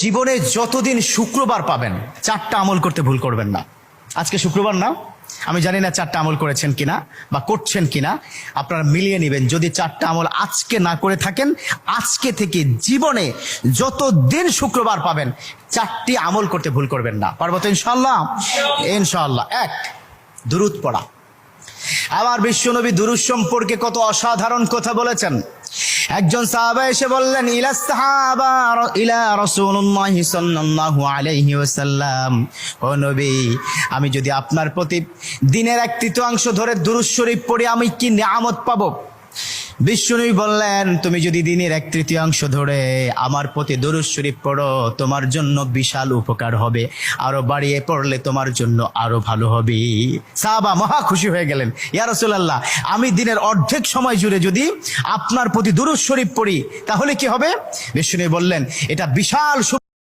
জীবনে যতদিন শুক্রবার পাবেন 4টা আমল করতে ভুল করবেন না। আজকে শুক্রবার না, আমি জানি না 4টা আমল করেছেন কিনা বা করছেন কিনা, আপনারা মিলিয়ে নেবেন। যদি 4টা আমল আজকে না করে থাকেন, আজকে থেকে জীবনে যতদিন শুক্রবার পাবেন 4টি আমল করতে ভুল করবেন না। পারবো তো ইনশাআল্লাহ? ইনশাআল্লাহ। 1, দুরূদ পড়া। আমার বিশ্বনবী দুরূদ সম্পর্কে কত অসাধারণ কথা বলেছেন। একজন সাহাবা এসে বললেন, ইলা রাসূলুল্লাহ সাল্লাল্লাহু আলাইহি ওয়াসাল্লাম, ও নবী, আমি যদি আপনার প্রতি দিনের 1/3 ধরে দুরূদ শরীফ পড়ি আমি কি নিয়ামত পাবো? বিশ্বনবী বললেন, তুমি যদি দিনের 1/3 ধরে আমার প্রতি দুরূদ শরীফ পড়ো তোমার জন্য বিশাল উপকার হবে, আরো বাড়িয়ে পড়লে তোমার জন্য আরো ভালো হবে। সাহাবা মহা খুশি হয়ে গেলেন, ইয়া রাসূলুল্লাহ, আমি দিনের অর্ধেক সময় জুড়ে যদি আপনার প্রতি দুরূদ শরীফ পড়ি তাহলে কি হবে? বিশ্বনবী বললেন, এটা বিশাল